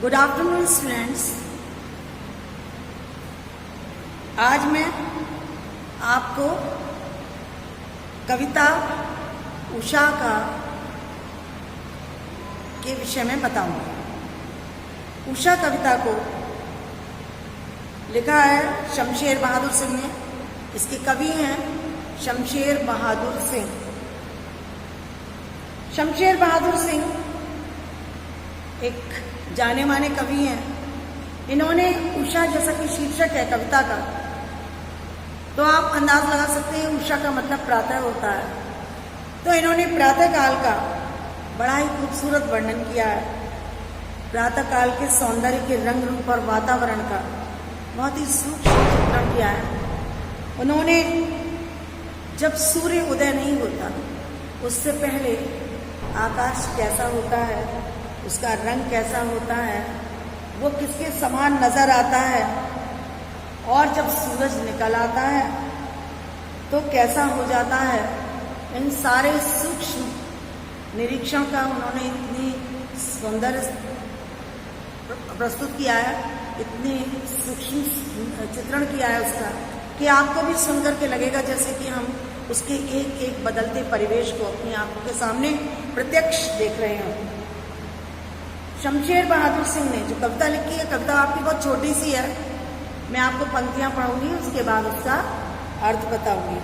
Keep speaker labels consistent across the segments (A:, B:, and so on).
A: Good afternoon students. आज मैं आपको कविता उषा का के विषय में बताऊंगी। उषा कविता को लिखा है शमशेर बहादुर सिंह ने। इसके कवि हैं शमशेर बहादुर सिंह। शमशेर बहादुर सिंह एक जाने माने कवि हैं। इन्होंने उषा जैसा कि शीर्षक है कविता का, तो आप अंदाज लगा सकते हैं उषा का मतलब प्रातः होता है। तो इन्होंने प्रातः काल का बड़ा ही खूबसूरत वर्णन किया है। प्रातः काल के सौंदर्य के रंग रूप और वातावरण का बहुत ही सूक्ष्म चित्रण किया है उन्होंने। जब सूर्य उदय नहीं होता उससे पहले आकाश कैसा होता है, उसका रंग कैसा होता है, वो किसके समान नजर आता है, और जब सूरज निकल आता है तो कैसा हो जाता है। इन सारे सूक्ष्म निरीक्षण का उन्होंने इतनी सुंदर प्रस्तुत किया है, इतनी सूक्ष्म चित्रण किया है उसका, कि आपको भी सुनकर के लगेगा जैसे कि हम उसके एक एक बदलते परिवेश को अपनी आंखों के सामने प्रत्यक्ष देख रहे हैं। शमशेर बहादुर सिंह ने जो कविता लिखी है, कविता आपकी बहुत छोटी सी है। मैं आपको पंक्तियां पढ़ूंगी, उसके बाद उसका अर्थ बताऊंगी।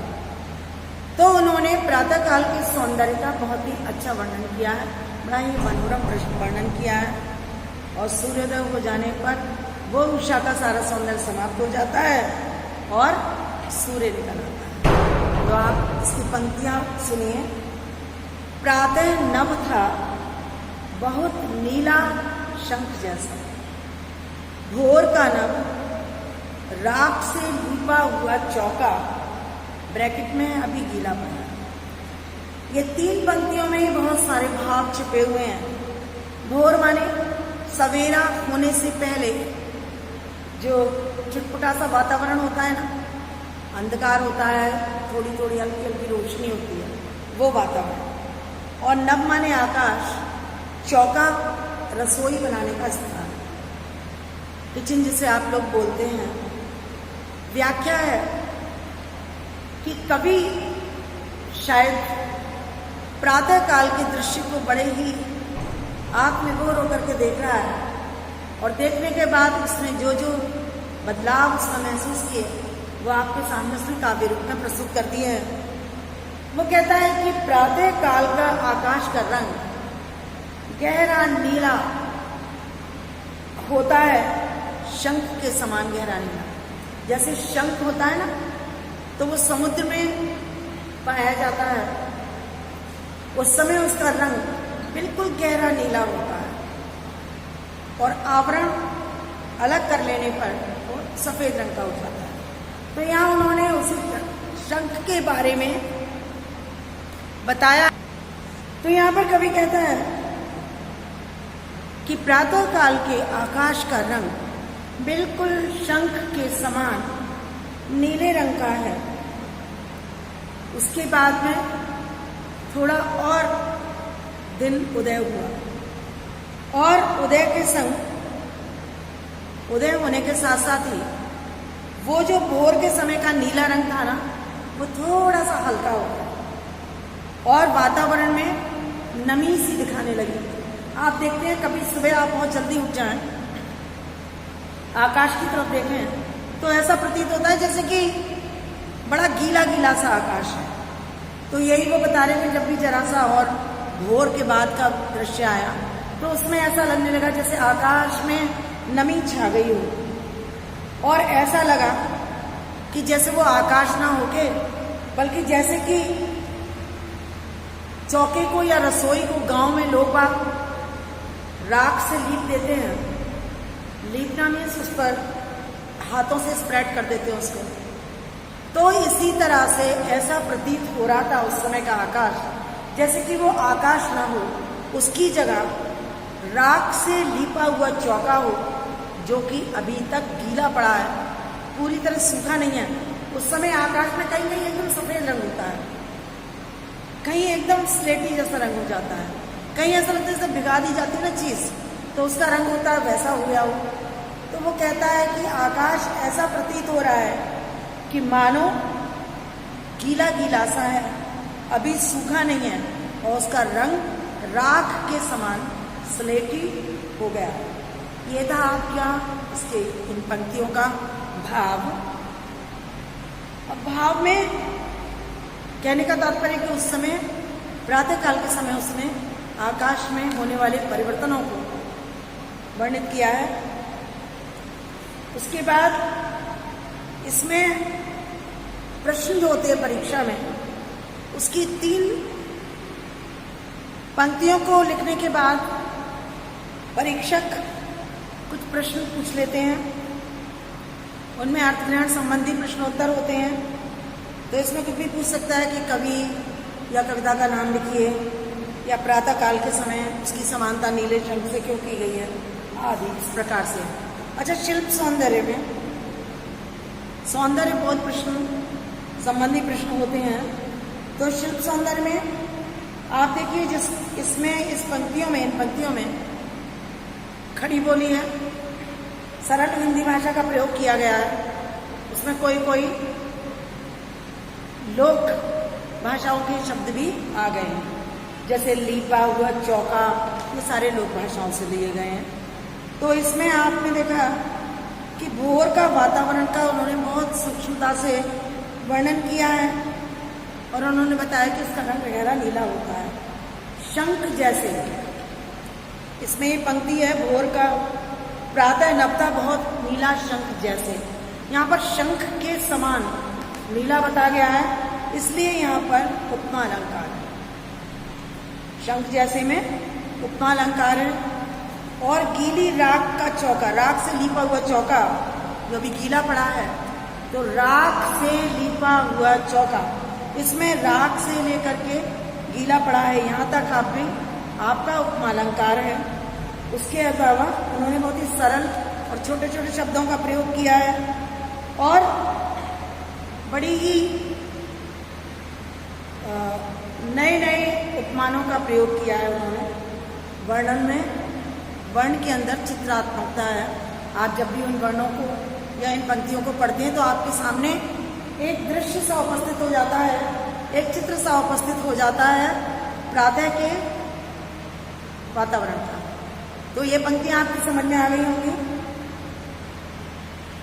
A: तो उन्होंने प्रातः काल के सौंदर्य का बहुत ही अच्छा वर्णन किया है, बड़ा ही मनोरम वर्णन किया है। और सूर्योदय हो जाने पर वो उषा का सारा सौंदर्य समाप्त हो जाता है और सूर्य निकल आता है। तो आप इसकी पंक्तियां सुनिए। प्रातः नभ था बहुत नीला शंख जैसा, भोर का नभ राख से लीपा हुआ चौका, ब्रैकेट में अभी गीला पड़ा। ये तीन पंक्तियों में ही बहुत सारे भाव छिपे हुए हैं। भोर माने सवेरा होने से पहले जो चुटपुटा सा वातावरण होता है ना, अंधकार होता है, थोड़ी थोड़ी हल्की हल्की रोशनी होती है, वो वातावरण। और नभ माने आकाश, चौका रसोई बनाने का स्थान, किचन जिसे आप लोग बोलते हैं। व्याख्या है कि कवि शायद प्रातः काल के दृश्य को बड़े ही आंख में बोर होकर के देख रहा है, और देखने के बाद उसने जो जो बदलाव उसने महसूस किए वो आपके सामने उसने काव्य रूप में प्रस्तुत कर दिए हैं। वो कहता है कि प्रातः काल का आकाश का रंग गहरा नीला होता है, शंख के समान गहरा नीला। जैसे शंख होता है ना, तो वो समुद्र में पाया जाता है, उस समय उसका रंग बिल्कुल गहरा नीला होता है, और आवरण अलग कर लेने पर वो सफेद रंग का हो जाता है। तो यहाँ उन्होंने उसी शंख के बारे में बताया। तो यहाँ पर कवि कहता है कि प्रातः काल के आकाश का रंग बिल्कुल शंख के समान नीले रंग का है। उसके बाद में थोड़ा और दिन उदय हुआ, और उदय के संग उदय होने के साथ साथ ही वो जो भोर के समय का नीला रंग था ना, वो थोड़ा सा हल्का हो गया, और वातावरण में नमी सी दिखाने लगी। आप देखते हैं कभी सुबह आप बहुत जल्दी उठ जाएं, आकाश की तरफ देखें तो ऐसा प्रतीत होता है जैसे कि बड़ा गीला गीला सा आकाश है। तो यही वो बता रहे हैं, जब भी जरा सा और भोर के बाद का दृश्य आया तो उसमें ऐसा लगने लगा जैसे आकाश में नमी छा गई हो, और ऐसा लगा कि जैसे वो आकाश ना होके बल्कि जैसे कि चौके को या रसोई को गांव में लोग राख से लीप देते हैं। लीपना मीन्स उस पर हाथों से स्प्रेड कर देते हैं उसको। तो इसी तरह से ऐसा प्रतीत हो रहा था उस समय का आकाश, जैसे कि वो आकाश ना हो, उसकी जगह राख से लीपा हुआ चौका हो, जो कि अभी तक गीला पड़ा है, पूरी तरह सूखा नहीं है। उस समय आकाश में कहीं कहीं एकदम सफेद रंग होता है, कहीं एकदम स्लेटी जैसा रंग हो जाता है, कहीं ऐसा लगता है जैसे भिगा दी जाती है ना चीज, तो उसका रंग होता है वैसा हो गया हो। तो वो कहता है कि आकाश ऐसा प्रतीत हो रहा है कि मानो गीला गीला सा है, अभी सूखा नहीं है, और उसका रंग राख के समान स्लेटी हो गया। ये था आपका इसके इन पंक्तियों का भाव। अब भाव में कहने का तात्पर्य कि उस समय प्रातःकाल के समय उसने आकाश में होने वाले परिवर्तनों को वर्णित किया है। उसके बाद इसमें प्रश्न जो होते हैं परीक्षा में, उसकी 3 पंक्तियों को लिखने के बाद परीक्षक कुछ प्रश्न पूछ लेते हैं। उनमें अर्थग्रहण संबंधी प्रश्नोत्तर होते हैं। तो इसमें कुछ भी पूछ सकता है कि कवि या कविता का नाम लिखिए, या प्रातः काल के समय उसकी समानता नीले शंख से क्यों की गई है, आदि इस प्रकार से। अच्छा, शिल्प सौंदर्य में सौंदर्य बहुत प्रश्न संबंधी प्रश्न होते हैं। तो शिल्प सौंदर्य में आप देखिए, जिस इसमें इस पंक्तियों में, इन पंक्तियों में खड़ी बोली है, सरल हिंदी भाषा का प्रयोग किया गया है। उसमें कोई कोई लोक भाषाओं के शब्द भी आ गए हैं, जैसे लीपा हुआ, चौका, ये सारे लोक भाषाओं से लिए गए हैं। तो इसमें आपने देखा कि भोर का वातावरण का उन्होंने बहुत सूक्ष्मता से वर्णन किया है, और उन्होंने बताया कि इसका रंग गहरा नीला होता है, शंख जैसे। इसमें ये पंक्ति है, भोर का प्रातः नभता बहुत नीला शंख जैसे। यहाँ पर शंख के समान नीला बता गया है, इसलिए यहाँ पर उपमा अलंकार है। शंख जैसे में उपमा अलंकार है। और गीली राख का चौका, राख से लीपा हुआ चौका जो अभी गीला पड़ा है, तो राख से लीपा हुआ चौका, इसमें राख से लेकर के गीला पड़ा है, यहाँ तक आपका उपमा अलंकार है। उसके अलावा उन्होंने बहुत ही सरल और छोटे छोटे शब्दों का प्रयोग किया है, और बड़ी ही नए नए उपमानों का प्रयोग किया है उन्होंने वर्णन में। वर्ण के अंदर चित्रात्मकता है। आप जब भी उन वर्णों को या इन पंक्तियों को पढ़ते हैं तो आपके सामने एक दृश्य सा उपस्थित हो जाता है, एक चित्र सा उपस्थित हो जाता है प्रातः के वातावरण का। तो ये पंक्तियां आपकी समझ में आ गई होंगी।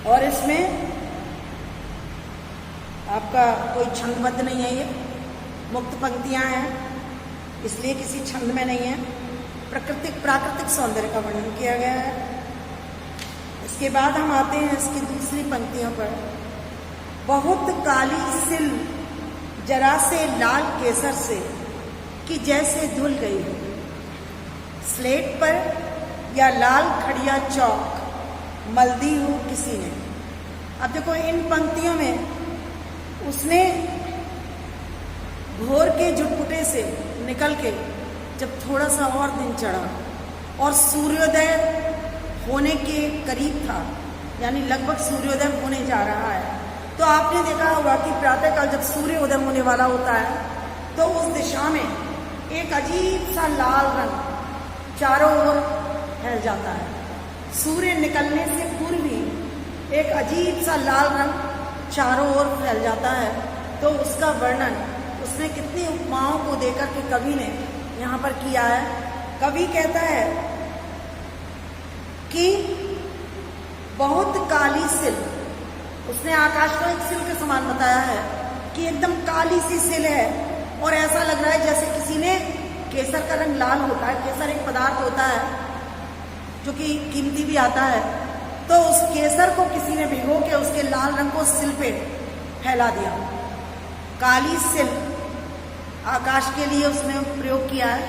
A: और इसमें आपका कोई छंदबद्ध नहीं है, ये मुक्त पंक्तियां हैं, इसलिए किसी छंद में नहीं है। प्राकृतिक सौंदर्य का वर्णन किया गया है। इसके बाद हम आते हैं इसकी दूसरी पंक्तियों पर। बहुत काली सिल जरा से लाल केसर से कि जैसे धुल गई हो, स्लेट पर या लाल खड़िया चौक मल दी हो किसी ने। अब देखो, इन पंक्तियों में उसने भोर के जुटपुटे से निकल के जब थोड़ा सा और दिन चढ़ा और सूर्योदय होने के करीब था, यानी लगभग सूर्योदय होने जा रहा है, तो आपने देखा होगा कि प्रातःकाल जब सूर्योदय होने वाला होता है तो उस दिशा में एक अजीब सा लाल रंग चारों ओर फैल जाता है। सूर्य निकलने से पूर्व ही एक अजीब सा लाल रंग चारों ओर फैल जाता है। तो उसका वर्णन उसने कितनी उपमाओं को देकर के कवि ने यहाँ पर किया है। कवि कहता है कि बहुत काली सिल, उसने आकाश को एक सिल के समान बताया है कि एकदम काली सी सिल है, और ऐसा लग रहा है जैसे किसी ने, केसर का रंग लाल होता है, केसर एक पदार्थ होता है जो कि कीमती भी आता है, तो उस केसर को किसी ने भिगो के उसके लाल रंग को सिल पे फैला दिया। काली सिल आकाश के लिए उसने प्रयोग किया है।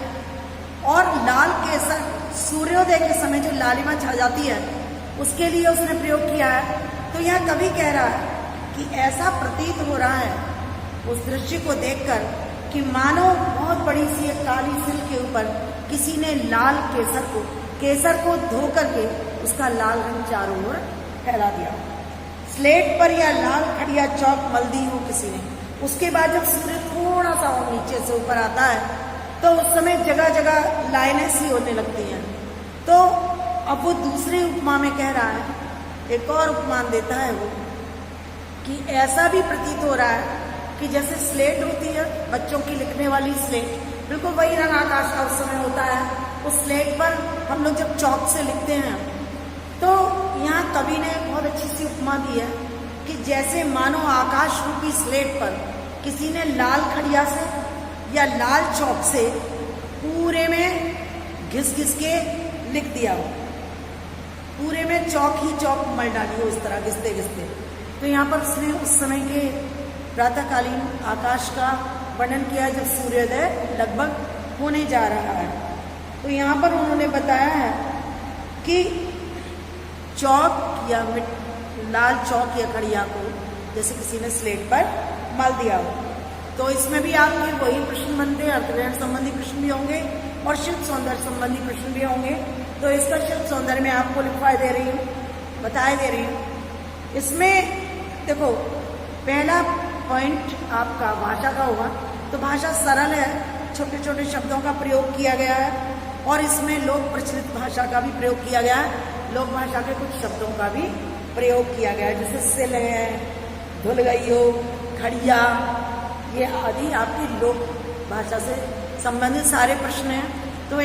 A: और लाल केसर सूर्योदय के समय जो लालिमा छा जाती है उसके लिए उसने प्रयोग किया है। तो यह कवि कह रहा है कि ऐसा प्रतीत हो रहा है उस दृश्य को देखकर कि मानो बहुत बड़ी सी एक काली सिल के ऊपर किसी ने लाल केसर को धो करके उसका लाल रंग चारों ओर फैला दिया। स्लेट पर या लाल खड़िया चौक मल दी हो किसी ने। उसके बाद जब सूर्य थोड़ा सा और नीचे से ऊपर आता है तो उस समय जगह जगह लाइनें सी होने लगती हैं। तो अब वो दूसरे उपमा में कह रहा है, एक और उपमान देता है वो, कि ऐसा भी प्रतीत हो रहा है कि जैसे स्लेट होती है बच्चों की लिखने वाली स्लेट, बिल्कुल वही रंग आकाश का उस समय होता है। उस स्लेट पर हम लोग जब चौक से लिखते हैं, तो यहाँ कवि ने बहुत अच्छी सी उपमा दी है कि जैसे मानो आकाश रूपी स्लेट पर किसी ने लाल खड़िया से या लाल चौक से पूरे में घिस घिस के लिख दिया हो, पूरे में चौक ही चौक मल डाली हो, इस तरह घिसते घिसते। तो यहाँ पर उसने उस समय के प्रातःकालीन आकाश का वर्णन किया जब सूर्योदय लगभग होने जा रहा है। तो यहाँ पर उन्होंने बताया है कि चौक या लाल चौक या खड़िया को जैसे किसी ने स्लेट पर मल दिया हो। तो इसमें भी आपके वही प्रश्न बनते हैं, अर्थग्रहण संबंधी प्रश्न भी होंगे और शिल्प सौंदर्य संबंधी प्रश्न भी होंगे। तो इसका शिल्प सौंदर्य में आपको लिखवाई दे रही हूँ, बताए दे रही हूँ। इसमें देखो पहला पॉइंट आपका भाषा का होगा, तो भाषा सरल है, छोटे छोटे शब्दों का प्रयोग किया गया है और इसमें लोक प्रचलित भाषा का भी प्रयोग किया गया है, लोक भाषा के कुछ शब्दों का भी प्रयोग किया गया है, जैसे सिल है, धुल गई हो, खड़िया, ये आदि आपकी लोक भाषा से संबंधित सारे प्रश्न हैं। तो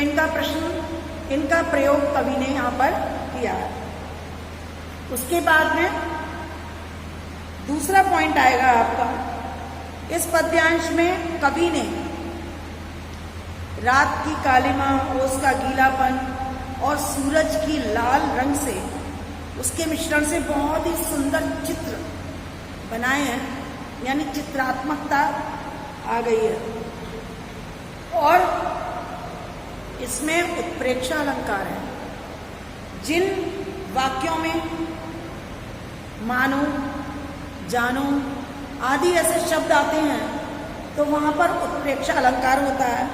A: इनका प्रयोग कवि ने यहाँ पर किया है। उसके बाद में दूसरा पॉइंट आएगा आपका, इस पद्यांश में कवि ने रात की कालिमा, ओस का गीलापन और सूरज की लाल रंग से, उसके मिश्रण से बहुत ही सुंदर चित्र बनाए हैं, यानी चित्रात्मकता आ गई है। और इसमें उत्प्रेक्षा अलंकार है। जिन वाक्यों में मानो, जानो आदि ऐसे शब्द आते हैं तो वहां पर उत्प्रेक्षा अलंकार होता है।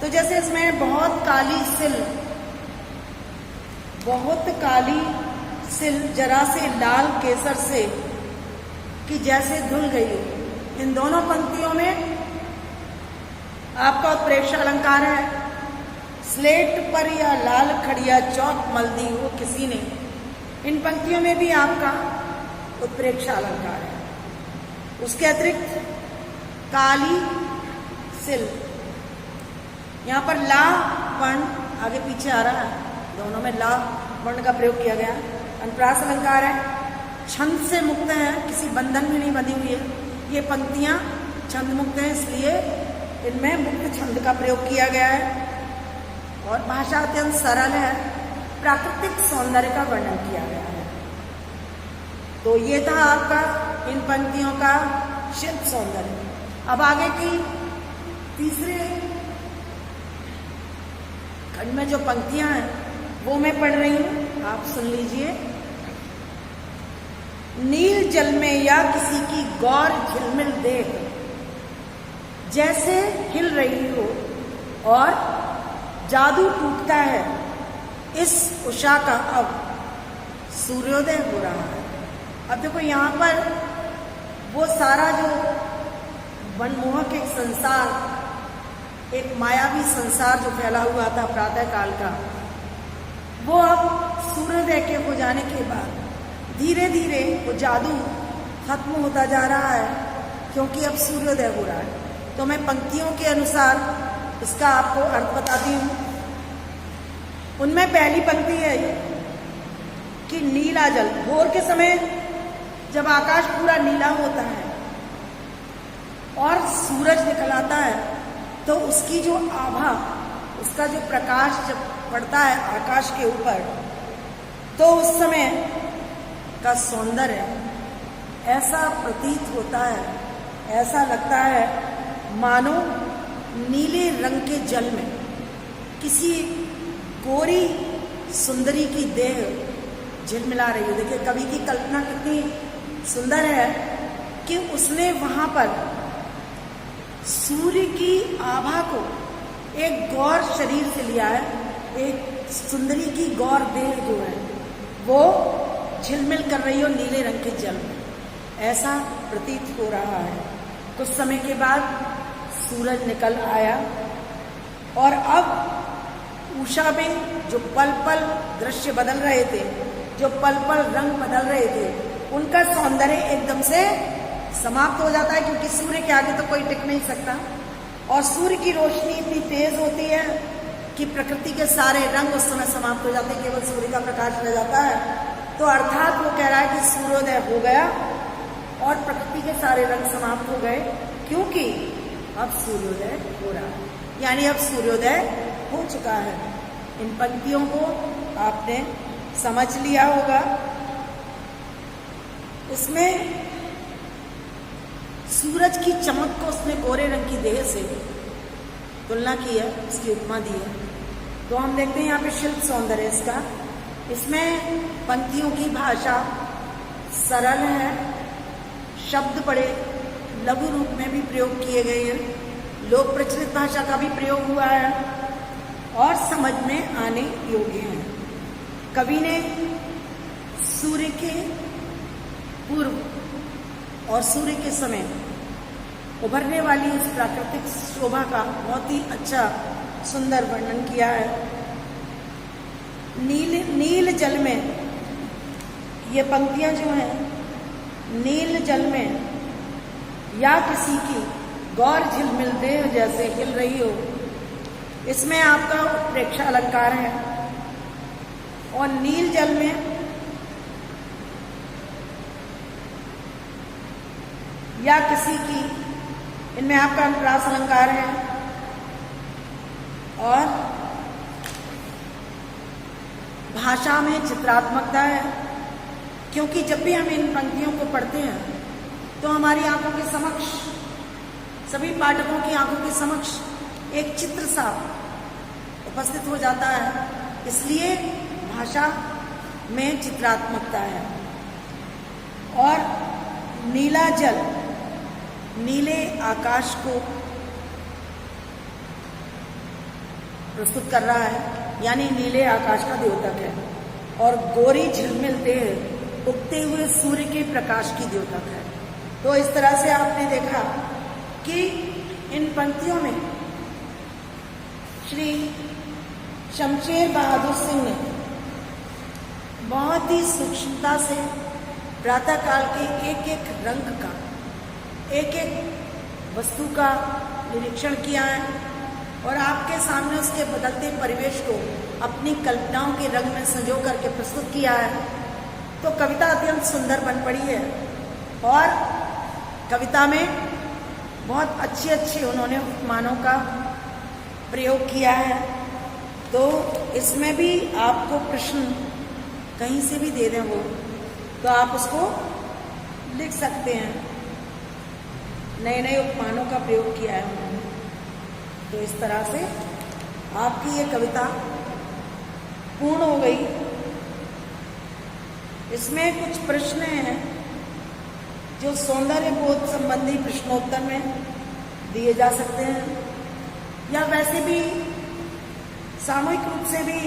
A: तो जैसे इसमें बहुत काली सिल जरा से लाल केसर से कि जैसे धुल गई हो, इन दोनों पंक्तियों में आपका उत्प्रेक्षा अलंकार है। स्लेट पर या लाल खड़िया चौक मल दी हो किसी ने, इन पंक्तियों में भी आपका उत्प्रेक्षा अलंकार है। उसके अतिरिक्त काली सिल, यहाँ पर ला वर्ण आगे पीछे आ रहा है, दोनों में ला वर्ण का प्रयोग किया गया। अनुप्रास अलंकार है, छंद से मुक्त है, किसी बंधन में नहीं बंधी हुई है। ये पंक्तियां छंद मुक्त हैं, इसलिए इनमें मुक्त छंद का प्रयोग किया गया है। और भाषा अत्यंत सरल है, प्राकृतिक सौंदर्य का वर्णन किया गया है। तो ये था आपका इन पंक्तियों का शिल्प सौंदर्य। अब आगे की तीसरे खंड में जो पंक्तियां हैं वो मैं पढ़ रही हूं, आप सुन लीजिए। नील जल में या किसी की गौर झिलमिल देख, जैसे हिल रही हो और जादू टूटता है इस उषा का, अब सूर्योदय हो रहा है। अब देखो यहाँ पर वो सारा जो मनमोहक एक संसार, एक मायावी संसार जो फैला हुआ था प्रातः काल का, वो अब सूर्योदय के हो जाने के बाद धीरे धीरे वो जादू खत्म होता जा रहा है, क्योंकि अब सूर्योदय हो रहा है। तो मैं पंक्तियों के अनुसार इसका आपको अर्थ बताती हूँ। उनमें पहली पंक्ति है कि नीला जल, भोर के समय जब आकाश पूरा नीला होता है और सूरज निकल आता है, तो उसकी जो आभा, उसका जो प्रकाश जब पड़ता है आकाश के ऊपर, तो उस समय का सौंदर्य ऐसा प्रतीत होता है, ऐसा लगता है मानो नीले रंग के जल में किसी गोरी सुंदरी की देह झिलमिला रही हो। देखिए कवि की कल्पना कितनी सुंदर है कि उसने वहां पर सूर्य की आभा को एक गौर शरीर से लिया है, एक सुंदरी की गौर देह जो है वो झिलमिल कर रही हो नीले रंग के जल में, ऐसा प्रतीत हो रहा है। कुछ समय के बाद सूरज निकल आया और अब उषा में जो पल पल दृश्य बदल रहे थे, जो पल पल रंग बदल रहे थे, उनका सौंदर्य एकदम से समाप्त हो जाता है, क्योंकि सूर्य के आगे तो कोई टिक नहीं सकता। और सूर्य की रोशनी इतनी तेज होती है कि प्रकृति के सारे रंग उस समय समाप्त हो जाते हैं, केवल सूर्य का प्रकाश रह जाता है। तो अर्थात वो कह रहा है कि सूर्योदय हो गया और प्रकृति के सारे रंग समाप्त हो गए, क्योंकि अब सूर्योदय हो रहा है, यानी अब सूर्योदय हो चुका है। इन पंक्तियों को आपने समझ लिया होगा। इसमें सूरज की चमक को उसने गोरे रंग की देह से तुलना की है, उसकी उपमा दी है। तो हम देखते हैं यहाँ पे शिल्प सौंदर्य इसका। इसमें पंक्तियों की भाषा सरल है, शब्द बड़े लघु रूप में भी प्रयोग किए गए हैं, लोक प्रचलित भाषा का भी प्रयोग हुआ है और समझ में आने योग्य है। कवि ने सूर्य के पूर्व और सूर्य के समय उभरने वाली इस प्राकृतिक शोभा का बहुत ही अच्छा सुंदर वर्णन किया है। नील जल में ये पंक्तियां जो हैं, नील जल में या किसी की गौर झिलमिल देह जैसे हिल रही हो, इसमें आपका उत्प्रेक्षा अलंकार है। और नील जल में या किसी की, इनमें आपका अनुप्रास अलंकार है। और भाषा में चित्रात्मकता है, क्योंकि जब भी हम इन पंक्तियों को पढ़ते हैं तो हमारी आंखों के समक्ष, सभी पाठकों की आंखों के समक्ष एक चित्र सा उपस्थित हो जाता है, इसलिए भाषा में चित्रात्मकता है। और नीला जल नीले आकाश को प्रस्तुत कर रहा है, यानी नीले आकाश का द्योतक है। और गोरी झिलमिल देह उगते हुए सूर्य के प्रकाश की द्योतक है। तो इस तरह से आपने देखा कि इन पंक्तियों में श्री शमशेर बहादुर सिंह ने बहुत ही सूक्ष्मता से प्रातःकाल के एक एक रंग का, एक एक वस्तु का निरीक्षण किया है और आपके सामने उसके बदलते परिवेश को अपनी कल्पनाओं के रंग में संजो करके प्रस्तुत किया है। तो कविता अत्यंत सुंदर बन पड़ी है और कविता में बहुत अच्छे अच्छे उन्होंने उपमानों का प्रयोग किया है। तो इसमें भी आपको प्रश्न कहीं से भी दे दें वो, तो आप उसको लिख सकते हैं। नए नए उपमानों का प्रयोग किया है उन्होंने। तो इस तरह से आपकी ये कविता पूर्ण हो गई। इसमें कुछ प्रश्न हैं जो सौंदर्य बोध संबंधी प्रश्नोत्तर में दिए जा सकते हैं, या वैसे भी सामूहिक रूप से भी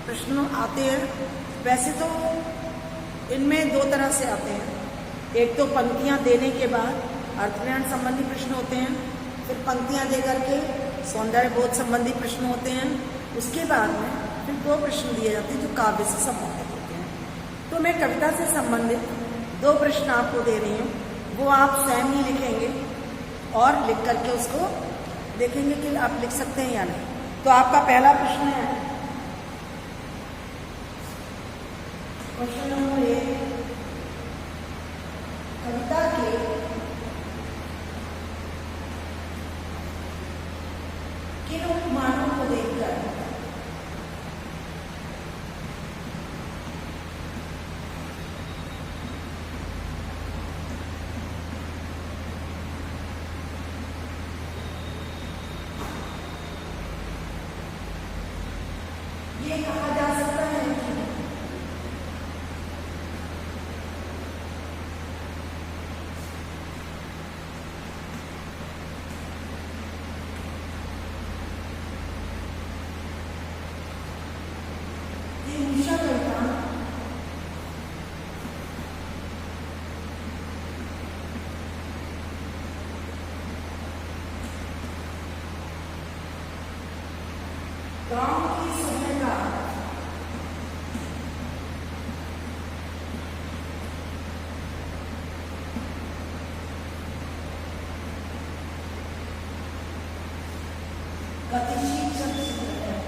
A: प्रश्न आते हैं। वैसे तो इनमें दो तरह से आते हैं, एक तो पंक्तियां देने के बाद अर्थग्रहण संबंधी प्रश्न होते हैं, फिर पंक्तियां दे करके सौंदर्य बोध संबंधी प्रश्न होते हैं, उसके बाद में फिर दो प्रश्न दिए जाते हैं जो काव्य से संबंधित होते हैं। तो मैं कविता से संबंधित दो प्रश्न आपको दे रही हूँ, वो आप स्वयं ही लिखेंगे और लिख करके उसको देखेंगे कि आप लिख सकते हैं या नहीं। तो आपका पहला प्रश्न है, क्वेश्चन नंबर 1, कविता के किन उपमानों को देखकर ये कहा जा सकता है कि उषा कविता गांव की सभ्यता गतिशील शब्द है।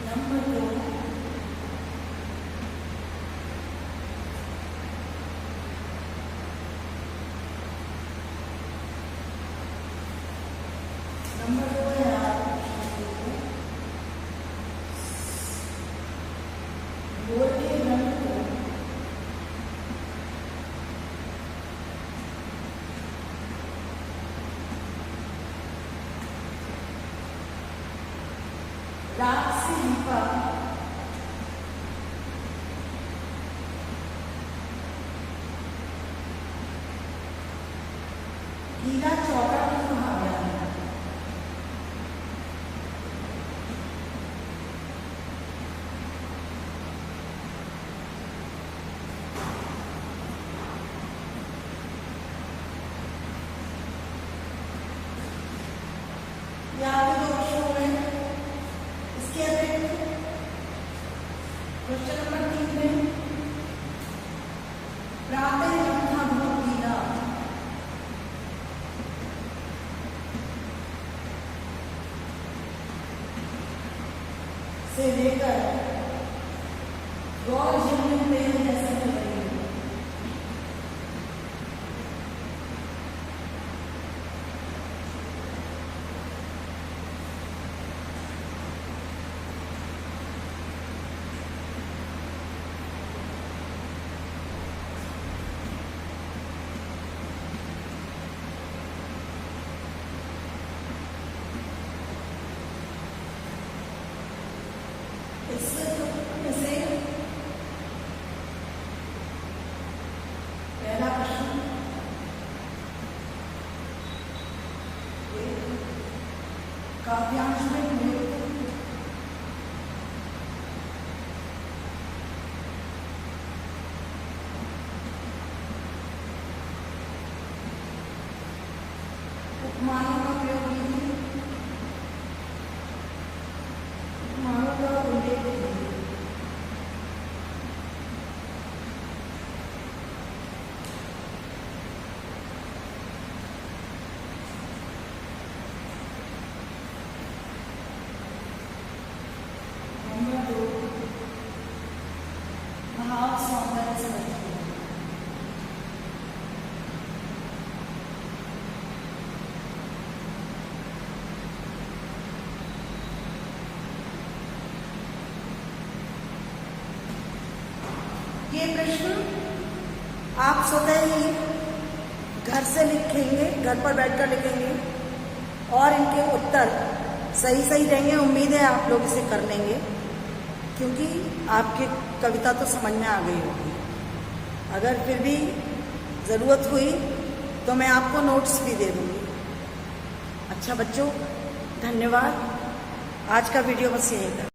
A: नंबर 2, है गोल्डे रंग को रात से दीपक गीला चौड़ा भी कहा गया है। यहाँ पे 2 ऑप्शन हो गए। इसके अतिरिक्त क्वेश्चन नंबर 3 में प्रातः रखना बहुत गीला से लेकर गौर जीवन में जैसा लगेगा। इससे पहला प्रश्न काव्यांश में उपमानों का प्रयोग कीजिए। उपमानों का उल्लेख कीजिए। नंबर 2, भाव सौंदर्य समझिए। ये प्रश्न आप स्वतः ही घर से लिखेंगे, घर पर बैठकर लिखेंगे और इनके उत्तर सही सही रहेंगे। उम्मीद है आप लोग इसे कर लेंगे, क्योंकि आपकी कविता तो समझ में आ गई होगी। अगर फिर भी ज़रूरत हुई तो मैं आपको नोट्स भी दे दूँगी। अच्छा बच्चों, धन्यवाद। आज का वीडियो बस यहीं तक।